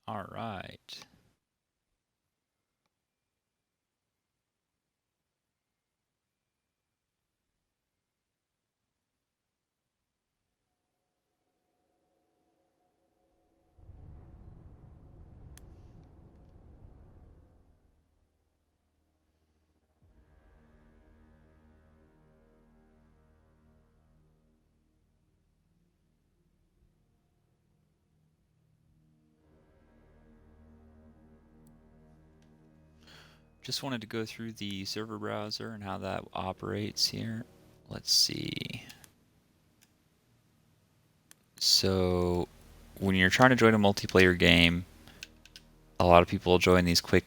All right. Just wanted to go through the server browser and how that operates here. Let's see. So when you're trying to join a multiplayer game, a lot of people join these quick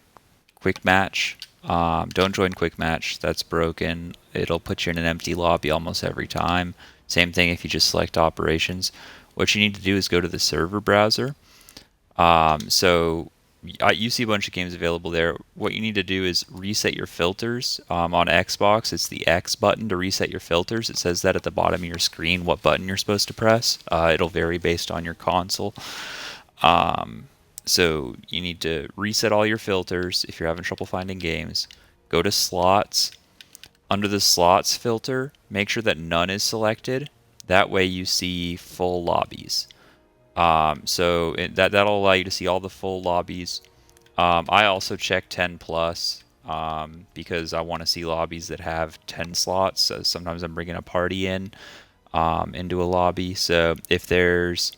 match. Don't join quick match. That's broken. It'll put you in an empty lobby almost every time. Same thing if you just select operations. What you need to do is go to the server browser. You see a bunch of games available there. What you need to do is reset your filters. On Xbox, it's the X button to reset your filters. It says that at the bottom of your screen what button you're supposed to press. It'll vary based on your console. So you need to reset all your filters if you're having trouble finding games. Go to slots. Under the slots filter, make sure that none is selected. That way you see full lobbies. That'll allow you to see all the full lobbies. I also check 10 plus because I want to see lobbies that have 10 slots. So sometimes I'm bringing a party into a lobby. So if there's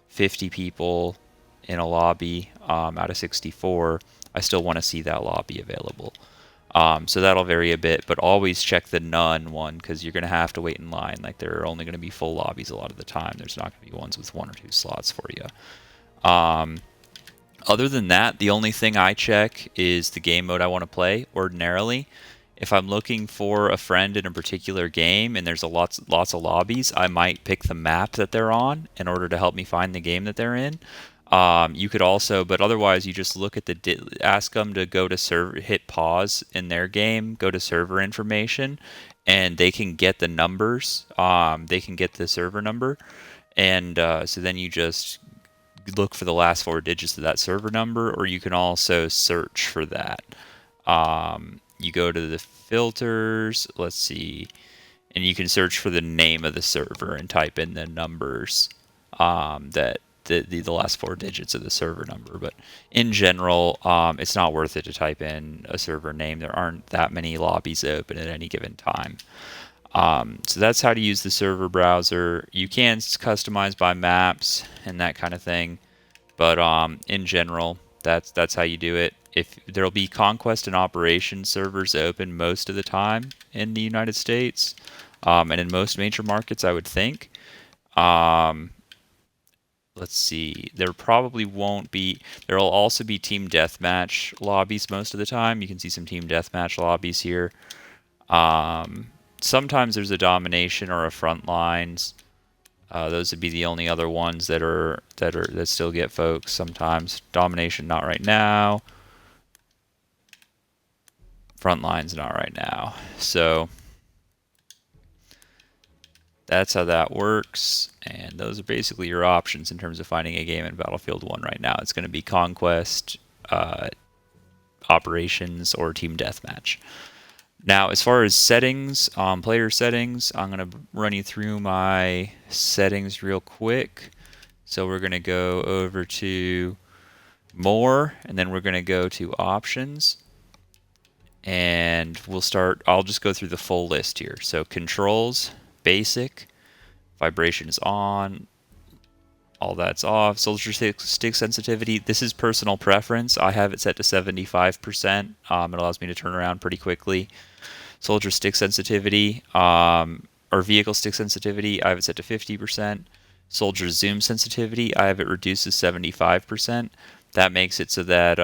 50 people in a lobby out of 64, I still want to see that lobby available. So that'll vary a bit, but always check the none one because you're going to have to wait in line. Like there are only going to be full lobbies a lot of the time. There's not going to be ones with 1 or 2 slots for you. Other than that, the only thing I check is the game mode I want to play ordinarily. If I'm looking for a friend in a particular game and there's lots of lobbies, I might pick the map that they're on in order to help me find the game that they're in. You could also, but otherwise, you just look at ask them to go to server, hit pause in their game, go to server information, and they can get the numbers. They can get the server number, and so then you just look for the last 4 digits of that server number, or you can also search for that. You go to the filters, let's see, and you can search for the name of the server and type in the numbers that the last 4 digits of the server number. But in general, it's not worth it to type in a server name. There aren't that many lobbies open at any given time. So that's how to use the server browser. You can customize by maps and that kind of thing, but in general, that's how you do it. If there'll be conquest and operations servers open most of the time in the United States, and in most major markets, I would think. Let's see. There probably won't be. There'll also be team deathmatch lobbies most of the time. You can see some team deathmatch lobbies here. Sometimes there's a domination or a front lines. Those would be the only other ones that still get folks sometimes. Domination not right now. Front lines not right now. So that's how that works. And those are basically your options in terms of finding a game in Battlefield 1 right now. It's going to be Conquest, Operations, or Team Deathmatch. Now, as far as settings, player settings, I'm going to run you through my settings real quick. So we're going to go over to More, and then we're going to go to Options. And I'll just go through the full list here. So Controls, Basic, Vibration is on, all that's off. Soldier stick sensitivity, this is personal preference. I have it set to 75%. It allows me to turn around pretty quickly. Soldier stick sensitivity, or vehicle stick sensitivity, I have it set to 50%. Soldier zoom sensitivity, I have it reduced to 75%. That makes it so that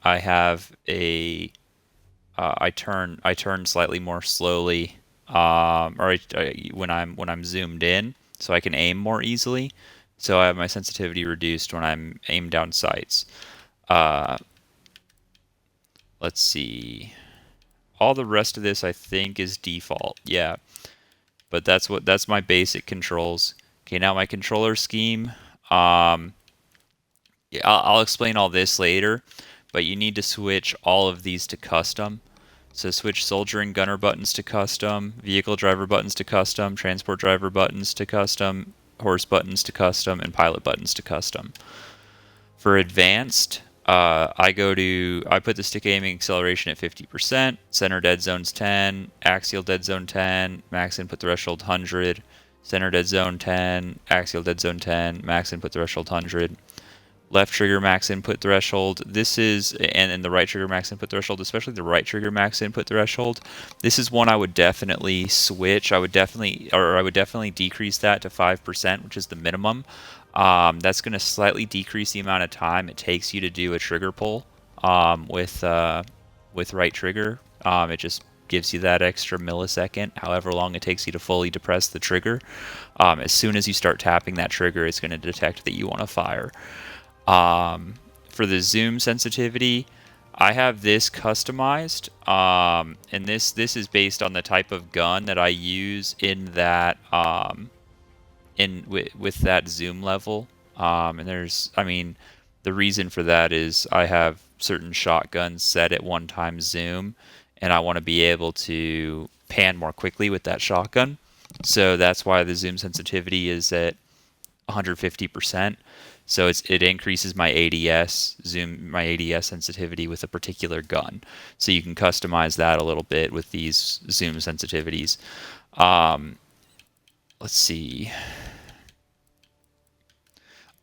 I have I turn slightly more slowly, when I'm zoomed in, so I can aim more easily. So I have my sensitivity reduced when I'm aimed down sights. Let's see. All the rest of this I think is default. Yeah, but that's my basic controls. Okay, now my controller scheme. Yeah, I'll explain all this later, but you need to switch all of these to custom. So switch soldier and gunner buttons to custom, vehicle driver buttons to custom, transport driver buttons to custom, horse buttons to custom, and pilot buttons to custom. For advanced, I put the stick aiming acceleration at 50%, center dead zones 10, axial dead zone 10, max input threshold 100, center dead zone 10, axial dead zone 10, max input threshold 100. Left trigger max input threshold. This is, and the right trigger max input threshold, especially the right trigger max input threshold. This is one I would definitely switch. I would definitely decrease that to 5%, which is the minimum. That's going to slightly decrease the amount of time it takes you to do a trigger pull with right trigger. It just gives you that extra millisecond, however long it takes you to fully depress the trigger. As soon as you start tapping that trigger, it's going to detect that you want to fire. For the zoom sensitivity, I have this customized, and this is based on the type of gun that I use in that with that zoom level. And the reason for that is I have certain shotguns set at 1 time zoom, and I want to be able to pan more quickly with that shotgun. So that's why the zoom sensitivity is at 150%. So it increases my ADS sensitivity with a particular gun. So you can customize that a little bit with these zoom sensitivities. Let's see.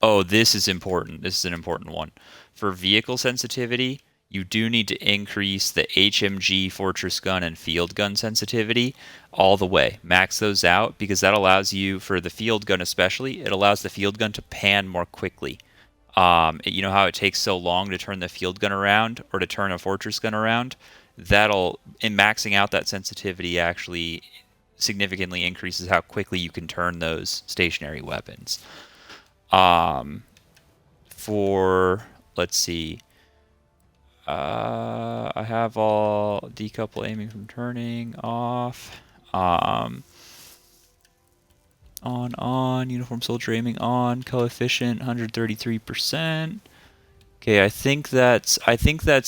Oh, this is important. This is an important one. For vehicle sensitivity, you do need to increase the HMG, fortress gun, and field gun sensitivity all the way. Max those out because that allows you, for the field gun especially, it allows the field gun to pan more quickly. You know how it takes so long to turn the field gun around or to turn a fortress gun around? In maxing out that sensitivity actually significantly increases how quickly you can turn those stationary weapons. For, let's see, I have all decouple aiming from turning off. On, uniform soldier aiming on, coefficient 133%. Okay, I think that's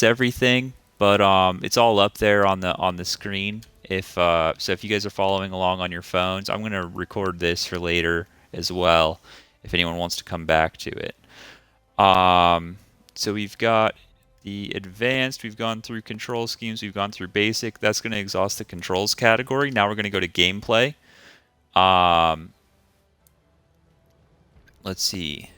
everything, but it's all up there on the screen. If you guys are following along on your phones, I'm gonna record this for later as well, if anyone wants to come back to it. So we've got the advanced, we've gone through control schemes, we've gone through basic. That's going to exhaust the controls category. Now we're going to go to gameplay. Let's see.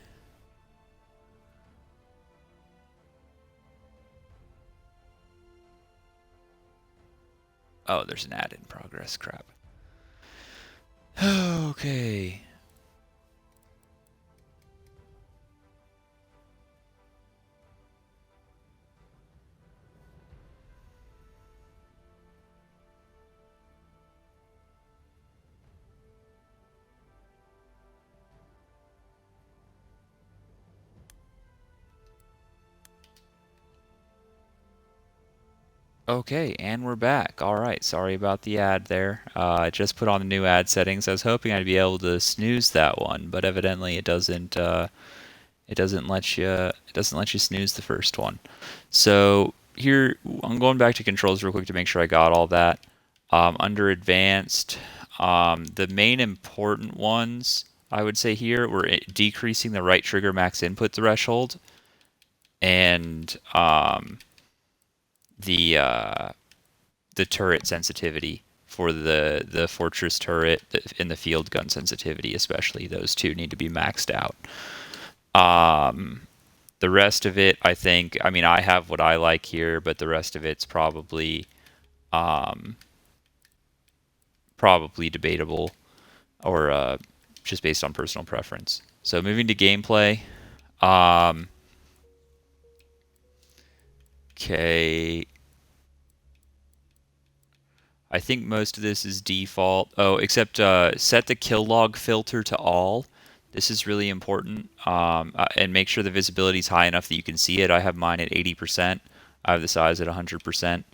Oh, there's an ad in progress. Crap. Okay. Okay, and we're back. All right, sorry about the ad there. I just put on the new ad settings. I was hoping I'd be able to snooze that one, but evidently it doesn't. It doesn't let you snooze the first one. So here, I'm going back to controls real quick to make sure I got all that. Under advanced, the main important ones I would say here were decreasing the right trigger max input threshold and the turret sensitivity for the fortress turret and the field gun sensitivity, especially those two need to be maxed out. The rest of it, I have what I like here, but the rest of it's probably debatable or just based on personal preference. So moving to gameplay. Okay. I think most of this is default. Oh, except set the kill log filter to all. This is really important. And make sure the visibility is high enough that you can see it. I have mine at 80%. I have the size at 100%.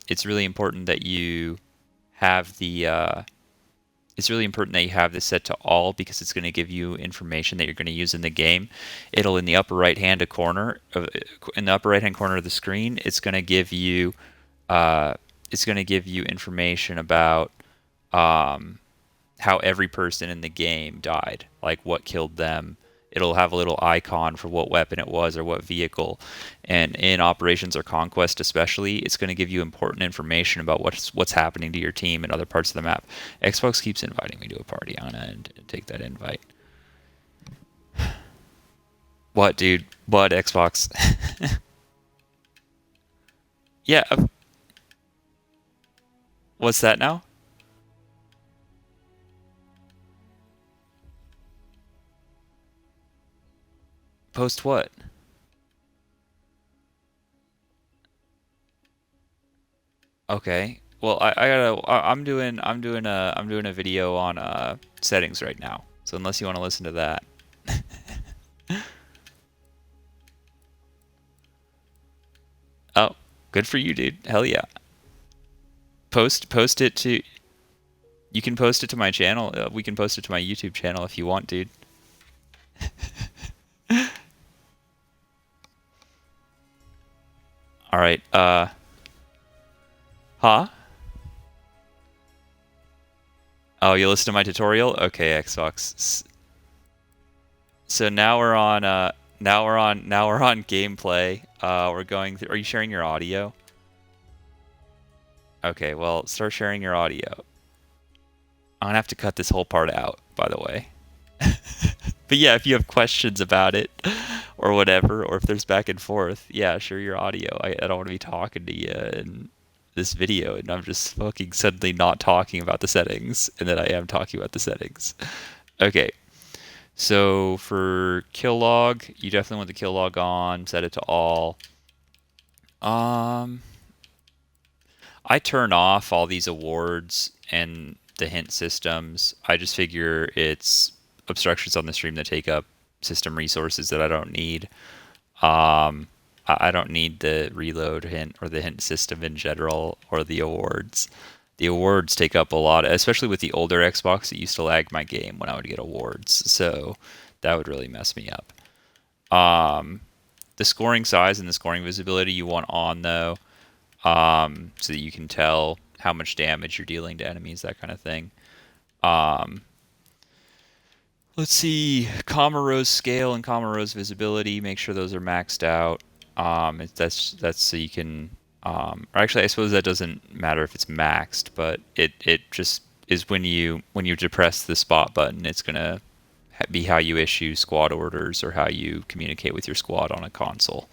It's really important that you have the it's really important that you have this set to all because it's going to give you information that you're going to use in the game. It'll in the upper right hand corner of the screen, it's going to give you information about how every person in the game died, like what killed them. It'll have a little icon for what weapon it was or what vehicle. And in Operations or Conquest especially, it's going to give you important information about what's happening to your team and other parts of the map. Xbox keeps inviting me to a party. I'm going to take that invite. What, dude? What, Xbox? Yeah. What's that now? Post what? Okay. Well, I'm doing a video on settings right now. So unless you want to listen to that. Oh, good for you, dude. Hell yeah. Post it to You can post it to my channel. We can post it to my YouTube channel if you want, dude. All right. Huh? Oh, you listen to my tutorial? Okay, Xbox. So now we're on gameplay. We're going through, are you sharing your audio? Okay, well, start sharing your audio. I'm gonna have to cut this whole part out, by the way. But yeah, if you have questions about it or whatever, or if there's back and forth, yeah, share your audio. I don't want to be talking to you in this video and I'm just fucking suddenly not talking about the settings, and then I am talking about the settings. Okay, so for kill log, you definitely want the kill log on, set it to all. I turn off all these awards and the hint systems. I just figure it's obstructions on the stream that take up system resources that I don't need. I don't need the reload hint or the hint system in general or the awards. The awards take up a lot, especially with the older Xbox. It used to lag my game when I would get awards, so that would really mess me up. The scoring size and the scoring visibility you want on though, so that you can tell how much damage you're dealing to enemies, that kind of thing. Let's see, comma rows scale and comma rows visibility. Make sure those are maxed out. That's so you can. Or actually, I suppose that doesn't matter if it's maxed, but it just is when you depress the spot button, it's gonna be how you issue squad orders or how you communicate with your squad on a console.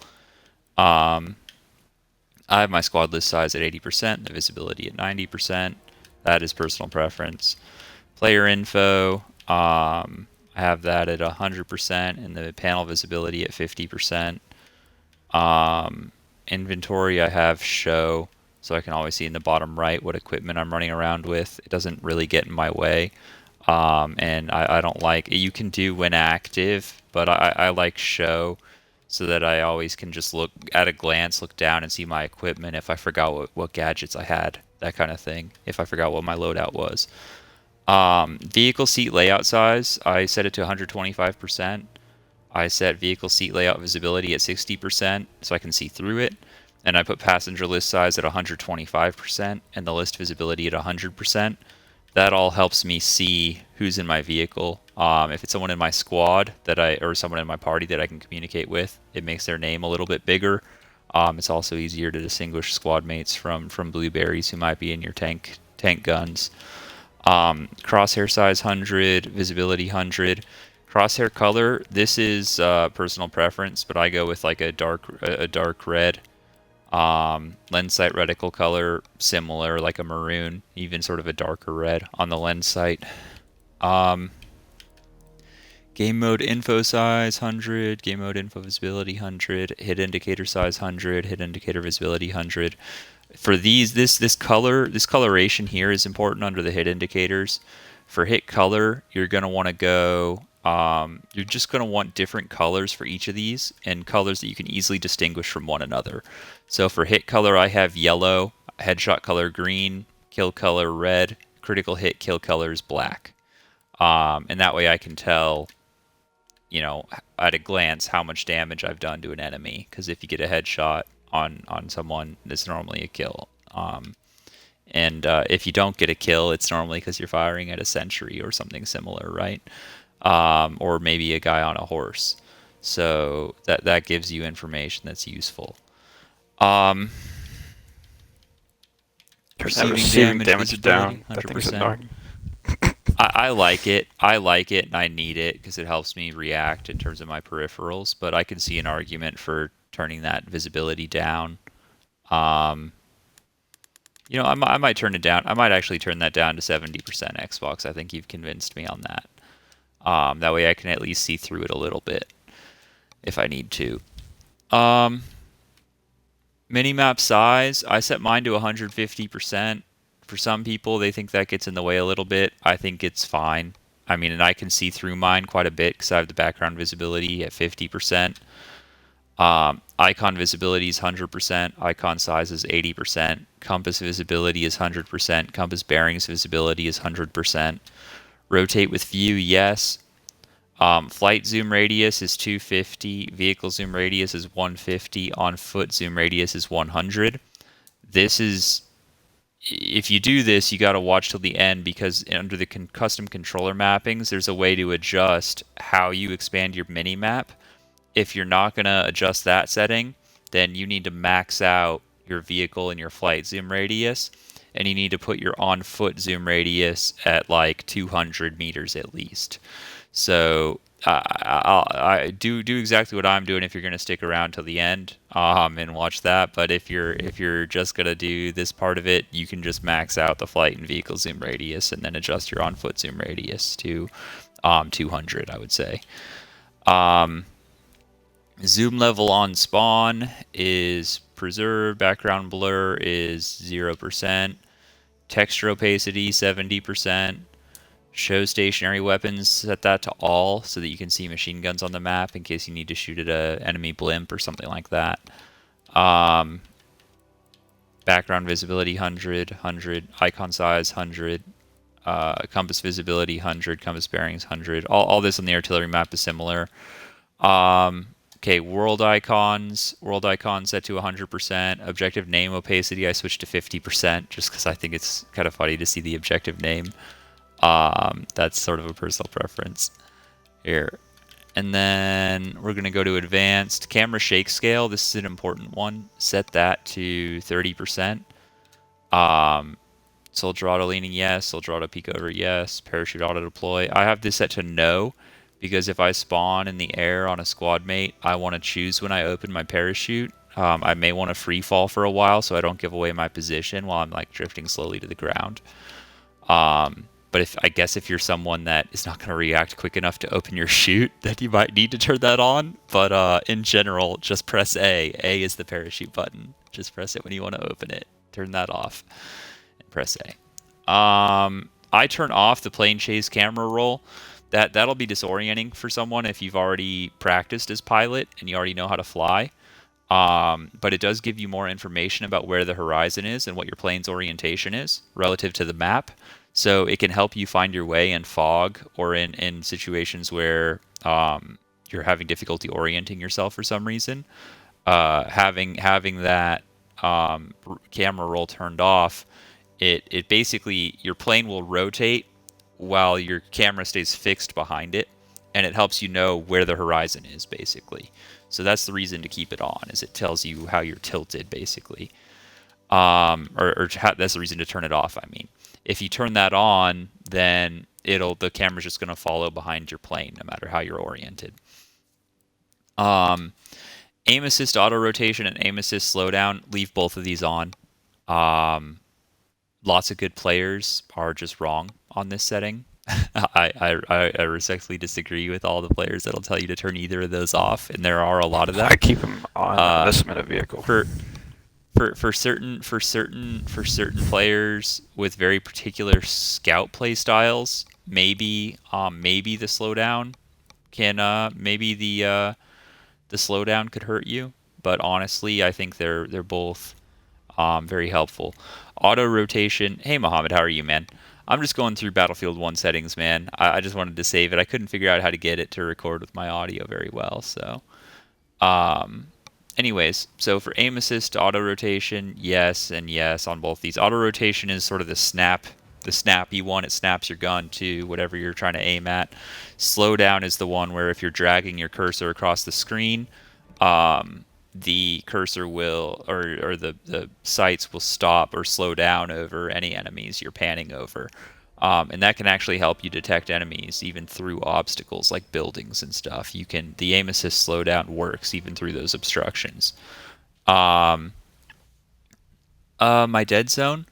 I have my squad list size at 80%, the visibility at 90%. That is personal preference. Player info, I have that at 100% and the panel visibility at 50%. Inventory, I have show, so I can always see in the bottom right what equipment I'm running around with. It doesn't really get in my way. And I don't like, you can do when active, but I like show so that I always can just look at a glance, look down and see my equipment if I forgot what gadgets I had, that kind of thing, if I forgot what my loadout was. Vehicle seat layout size, I set it to 125%. I set vehicle seat layout visibility at 60% so I can see through it. And I put passenger list size at 125% and the list visibility at 100%. That all helps me see who's in my vehicle. If it's someone in my squad or someone in my party that I can communicate with, it makes their name a little bit bigger. It's also easier to distinguish squad mates from blueberries who might be in your tank guns. Crosshair size 100, visibility 100. Crosshair color, this is personal preference, but I go with like a dark red. Lens sight reticle color, similar, like a maroon, even sort of a darker red on the lens sight. Game mode info size 100, game mode info visibility 100, hit indicator size 100, hit indicator visibility 100. For these, this coloration here is important under the hit indicators. For hit color, you're going to want to go, you're just going to want different colors for each of these and colors that you can easily distinguish from one another. So for hit color, I have yellow, headshot color green, kill color red, critical hit kill color is black. And that way I can tell, at a glance how much damage I've done to an enemy. Because if you get a headshot on someone, it's normally a kill. And if you don't get a kill, it's normally because you're firing at a sentry or something similar, right? Or maybe a guy on a horse. So that gives you information that's useful. Receiving damage down. 100%. That thing's annoying. I like it. And I need it because it helps me react in terms of my peripherals. But I can see an argument for turning that visibility down. I might turn it down. I might actually turn that down to 70% Xbox. I think you've convinced me on that. That way I can at least see through it a little bit if I need to. Minimap size, I set mine to 150%. For some people, they think that gets in the way a little bit. I think it's fine. I mean, and I can see through mine quite a bit because I have the background visibility at 50%. Icon visibility is 100%. Icon size is 80%. Compass visibility is 100%. Compass bearings visibility is 100%. Rotate with view, yes. Flight zoom radius is 250. Vehicle zoom radius is 150. On foot zoom radius is 100. This is, if you do this, you got to watch till the end because under the custom controller mappings, there's a way to adjust how you expand your mini map. If you're not going to adjust that setting, then you need to max out your vehicle and your flight zoom radius, and you need to put your on foot zoom radius at like 200 meters at least. So I do exactly what I'm doing if you're going to stick around till the end and watch that. But if you're just going to do this part of it, you can just max out the flight and vehicle zoom radius and then adjust your on foot zoom radius to 200, I would say. Zoom level on spawn is preserved. Background blur is 0%. Texture opacity 70%. Show stationary weapons, set that to all so that you can see machine guns on the map in case you need to shoot at an enemy blimp or something like that. Background visibility 100. Icon size 100. Compass visibility 100. Compass bearings 100. All this on the artillery map is similar. Okay, world icons set to 100%. Objective name opacity I switched to 50% just because I think it's kind of funny to see the objective name. That's sort of a personal preference here. And then we're going to go to advanced. Camera shake scale, this is an important one. Set that to 30%. Soldier auto leaning, yes. Soldier auto peek over, yes. Parachute auto deploy. I have this set to no, because if I spawn in the air on a squad mate, I want to choose when I open my parachute. I may want to free fall for a while so I don't give away my position while I'm like drifting slowly to the ground. But if you're someone that is not going to react quick enough to open your chute, then you might need to turn that on. But in general, just press A. A is the parachute button. Just press it when you want to open it. Turn that off and press A. I turn off the plane chase camera roll. That'll be disorienting for someone if you've already practiced as pilot and you already know how to fly. But it does give you more information about where the horizon is and what your plane's orientation is relative to the map. So it can help you find your way in fog or in situations where you're having difficulty orienting yourself for some reason. Having that camera roll turned off, it basically, your plane will rotate while your camera stays fixed behind it, and it helps you know where the horizon is, basically. So that's the reason to keep it on, is it tells you how you're tilted, basically. That's the reason to turn it off, I mean. If you turn that on, then the camera's just going to follow behind your plane, no matter how you're oriented. Aim assist auto rotation and aim assist slowdown, leave both of these on. Lots of good players are just wrong on this setting. I respectfully disagree with all the players that'll tell you to turn either of those off, and there are a lot of them. I keep them on unless I'm in a vehicle. For certain players with very particular scout play styles, maybe the slowdown can maybe the slowdown could hurt you, but honestly, I think they're both very helpful. Auto rotation. Hey Mohammed, how are you, man? I'm just going through Battlefield 1 settings, man. I just wanted to save it. I couldn't figure out how to get it to record with my audio very well, so. Um, anyways, so for aim assist, auto rotation, yes and yes on both these. Auto rotation is sort of the snappy one. It snaps your gun to whatever you're trying to aim at. Slowdown is the one where if you're dragging your cursor across the screen, the cursor will, or the sights will stop or slow down over any enemies you're panning over. And that can actually help you detect enemies even through obstacles like buildings and stuff. The aim assist slowdown works even through those obstructions. My dead zone.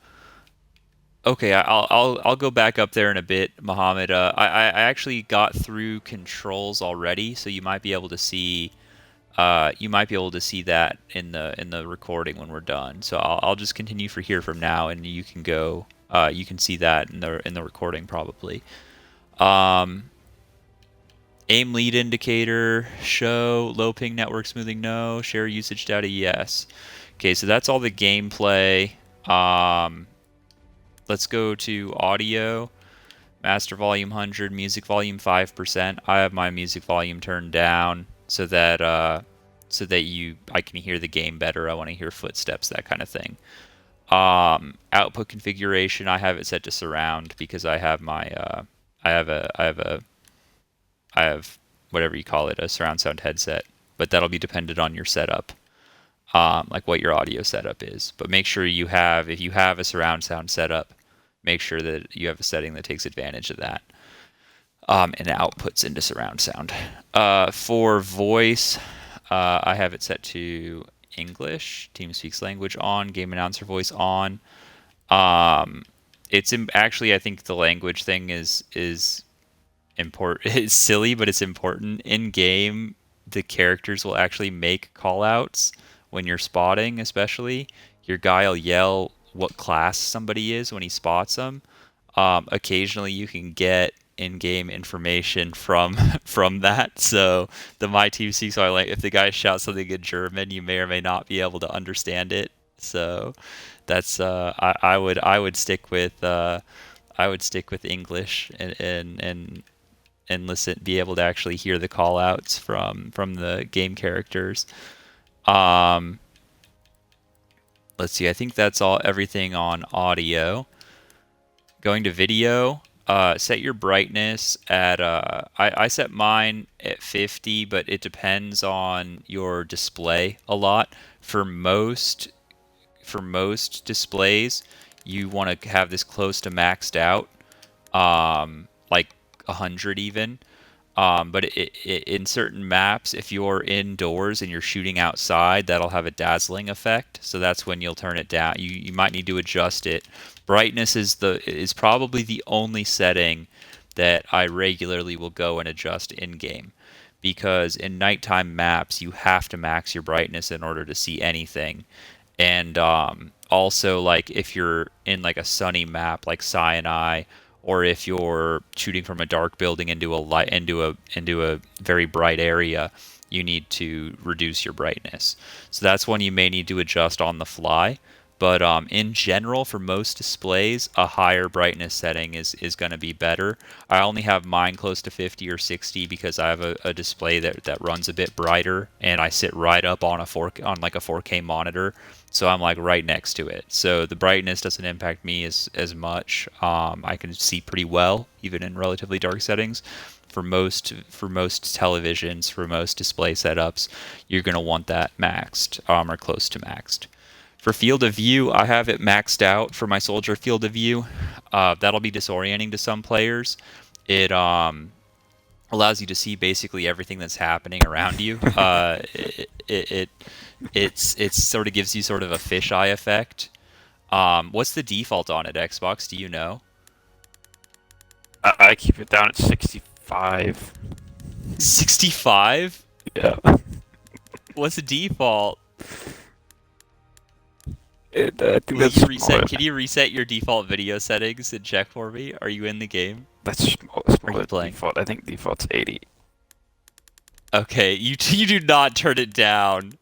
Okay, I'll go back up there in a bit, Mohammed. I actually got through controls already, so you might be able to see that in the recording when we're done. So I'll just continue for here from now, and you can go. You can see that in the recording probably. Um, Aim lead indicator, show, low ping network smoothing, no. Share usage data, yes. Okay, so that's all the gameplay. Let's go to audio. Master volume 100, music volume 5%. I have my music volume turned down so that I can hear the game better. I want to hear footsteps, that kind of thing. Output configuration, I have it set to surround because I have my I have whatever you call it, a surround sound headset, but that'll be dependent on your setup, like what your audio setup is. But make sure if you have a surround sound setup, make sure that you have a setting that takes advantage of that, and outputs into surround sound. For voice, I have it set to English, Team Speaks Language on, Game Announcer Voice on. Actually, I think the language thing is important. It's silly, but it's important. In game, the characters will actually make call outs when you're spotting, especially. Your guy will yell what class somebody is when he spots them. Occasionally you can get in-game information from from that. So the My Team Speaks are like, if the guy shouts something in German, you may or may not be able to understand it. So that's I would stick with English and listen, be able to actually hear the call outs from the game characters. Um, let's see. I think that's everything on audio. Going to video, set your brightness at I set mine at 50, but it depends on your display a lot. For most displays, you want to have this close to maxed out, like 100 even. But in certain maps, if you're indoors and you're shooting outside, that'll have a dazzling effect. So that's when you'll turn it down. You might need to adjust it. Brightness is probably the only setting that I regularly will go and adjust in game, because in nighttime maps you have to max your brightness in order to see anything. And also, like if you're in like a sunny map like Sinai, or if you're shooting from a dark building into a very bright area, you need to reduce your brightness. So that's one you may need to adjust on the fly. But in general, for most displays, a higher brightness setting is going to be better. I only have mine close to 50 or 60 because I have a display that runs a bit brighter, and I sit right up on on like a 4K monitor, so I'm like right next to it. So the brightness doesn't impact me as much. I can see pretty well even in relatively dark settings. For most televisions, for most display setups, you're going to want that maxed, or close to maxed. For field of view, I have it maxed out for my soldier field of view. That'll be disorienting to some players. It allows you to see basically everything that's happening around you. It's sort of gives you sort of a fisheye effect. What's the default on it, Xbox? Do you know? I keep it down at 65. 65? Yeah. What's the default? Can Can you reset your default video settings and check for me? Are you in the game? That's Are you playing? default. I think default's 80. Okay, you do not turn it down.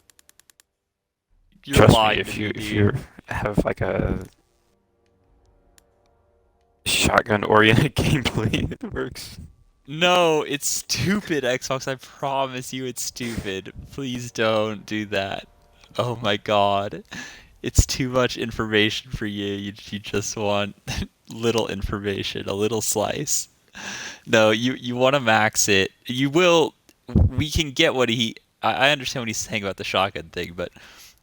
You're Trust me, lying if to me, you dude. if you have like a shotgun-oriented gameplay. It works. No, it's stupid, Xbox. I promise you it's stupid. Please don't do that. Oh my God. It's too much information for you. You just want little information, a little slice. No, you want to max it. You will. We can get what he. I understand what he's saying about the shotgun thing, but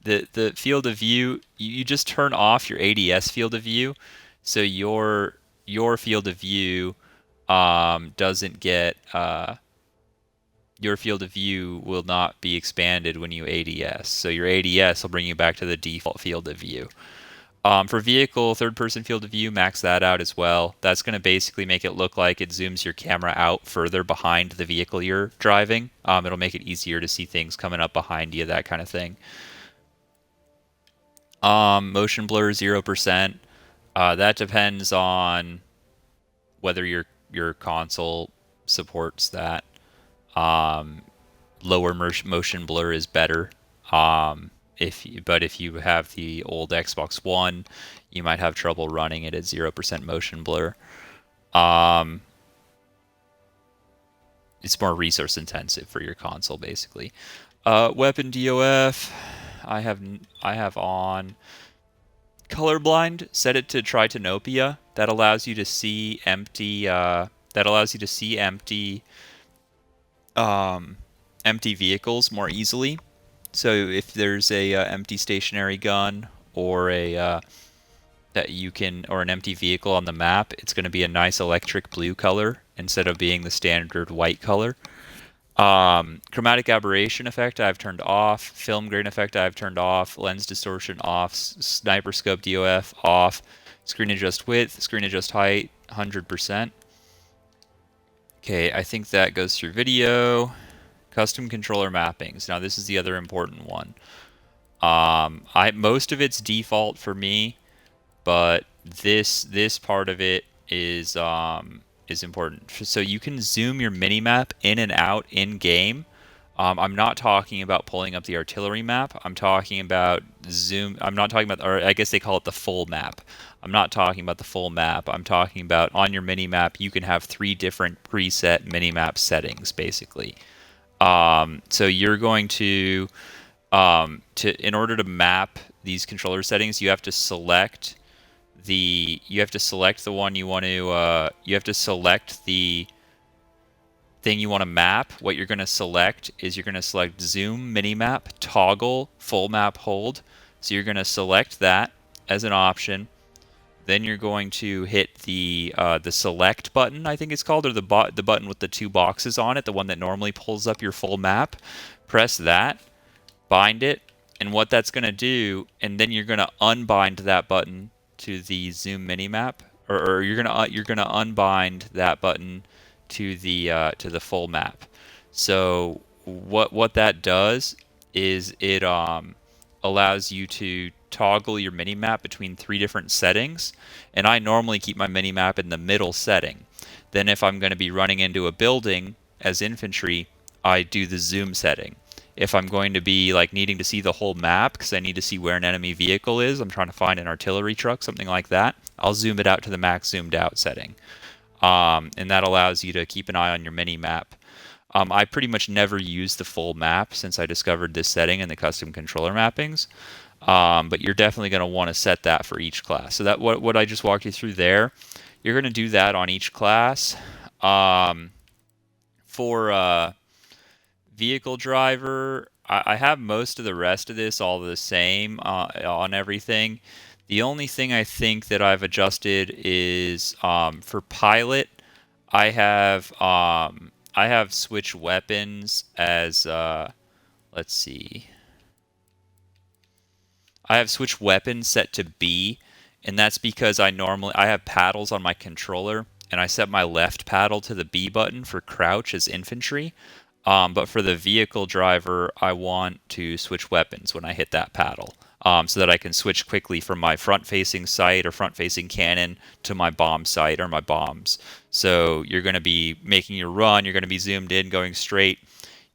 the field of view, you just turn off your ADS field of view, so your field of view doesn't get your field of view will not be expanded when you ADS. So your ADS will bring you back to the default field of view. For vehicle third-person field of view, max that out as well. That's going to basically make it look like it zooms your camera out further behind the vehicle you're driving. It'll make it easier to see things coming up behind you, that kind of thing. Motion blur 0%. That depends on whether your console supports that. Lower motion blur is better. If you have the old Xbox One, you might have trouble running it at 0% motion blur. It's more resource intensive for your console, basically. Weapon DOF, I have on colorblind. Set it to tritanopia. That allows you to see empty. Empty vehicles more easily. So if there's a empty stationary gun or a or an empty vehicle on the map, it's going to be a nice electric blue color instead of being the standard white color. Chromatic aberration effect I've turned off. Film grain effect I've turned off. Lens distortion off. Sniper scope DOF off. Screen adjust width. Screen adjust height 100%. Okay, I think that goes through video. Custom controller mappings. Now this is the other important one. Most of it's default for me, but this part of it is important. So you can zoom your minimap in and out in game. I'm not talking about pulling up the artillery map. I'm talking about zoom. I'm not talking about, or I guess they call it the full map. I'm not talking about the full map. I'm talking about on your minimap, you can have 3 different preset minimap settings, basically. So you're going to in order to map these controller settings, you have to select the one you want to you have to select the thing you want to map. What you're going to select is you're going to select zoom minimap, toggle, full map hold. So you're going to select that as an option. Then you're going to hit the select button, I think it's called, or the button with the 2 boxes on it, the one that normally pulls up your full map. Press that, bind it, and what that's going to do, and then you're going to unbind that button to the zoom minimap, or you're going to unbind that button to the full map. So what that does is it allows you to toggle your minimap between 3 different settings, and I normally keep my minimap in the middle setting. Then if I'm going to be running into a building as infantry, I do the zoom setting. If I'm going to be like needing to see the whole map because I need to see where an enemy vehicle is, I'm trying to find an artillery truck, something like that, I'll zoom it out to the max zoomed out setting. And that allows you to keep an eye on your minimap. I pretty much never use the full map since I discovered this setting in the custom controller mappings. But you're definitely going to want to set that for each class. So that what I just walked you through there, you're going to do that on each class. For vehicle driver, I have most of the rest of this all the same on everything. The only thing I think that I've adjusted is for pilot, I have switch weapons as let's see. I have switch weapons set to B, and that's because I have paddles on my controller, and I set my left paddle to the B button for crouch as infantry. But for the vehicle driver, I want to switch weapons when I hit that paddle, so that I can switch quickly from my front-facing sight or front-facing cannon to my bomb sight or my bombs. So you're going to be making your run, you're going to be zoomed in, going straight,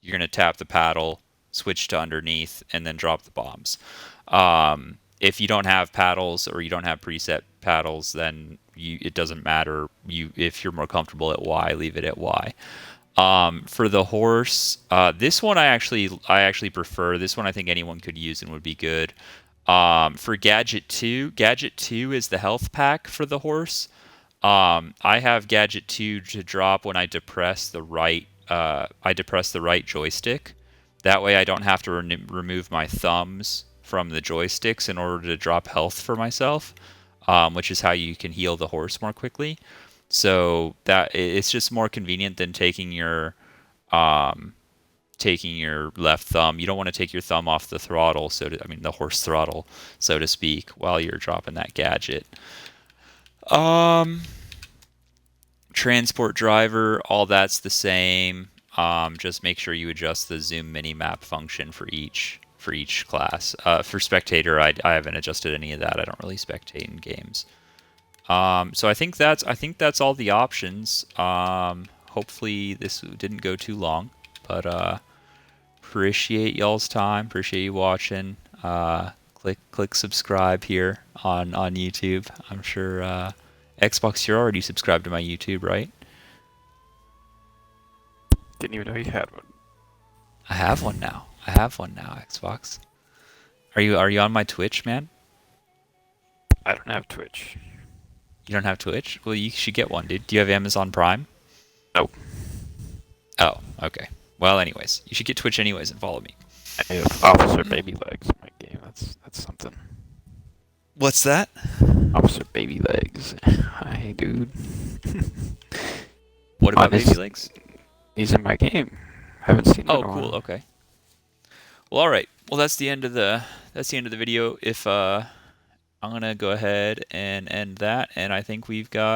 you're going to tap the paddle, switch to underneath, and then drop the bombs. if you don't have paddles or you don't have preset paddles, then it doesn't matter. If you're more comfortable at Y, leave it at Y. For the horse, this one I actually prefer. This one I think anyone could use and would be good. For Gadget 2 is the health pack for the horse. I have Gadget 2 to drop when I depress the right joystick. That way I don't have to remove my thumbs from the joysticks in order to drop health for myself, which is how you can heal the horse more quickly. So that it's just more convenient than taking your left thumb. You don't want to take your thumb off the throttle, the horse throttle, so to speak, while you're dropping that gadget. Um, Transport driver, all that's the same. Just make sure you adjust the zoom mini map function for each class. For spectator, I haven't adjusted any of that. I don't really spectate in games. So I think that's all the options. Hopefully this didn't go too long, but appreciate y'all's time. Appreciate you watching. Click subscribe here on YouTube. I'm sure Xbox, you're already subscribed to my YouTube, right? Didn't even know you had one. I have one now. Xbox. Are you on my Twitch, man? I don't have Twitch. You don't have Twitch? Well, you should get one, dude. Do you have Amazon Prime? Nope. Oh, okay. Well, anyways, you should get Twitch anyways and follow me. I have Officer Baby Legs in my game. That's something. What's that? Officer Baby Legs. Hi, dude. What about Honest- Baby Legs? He's in my game. Haven't seen him Oh, in a cool. while. Okay. Well, all right. Well, that's the end of the video. If I'm gonna go ahead and end that, and I think we're done.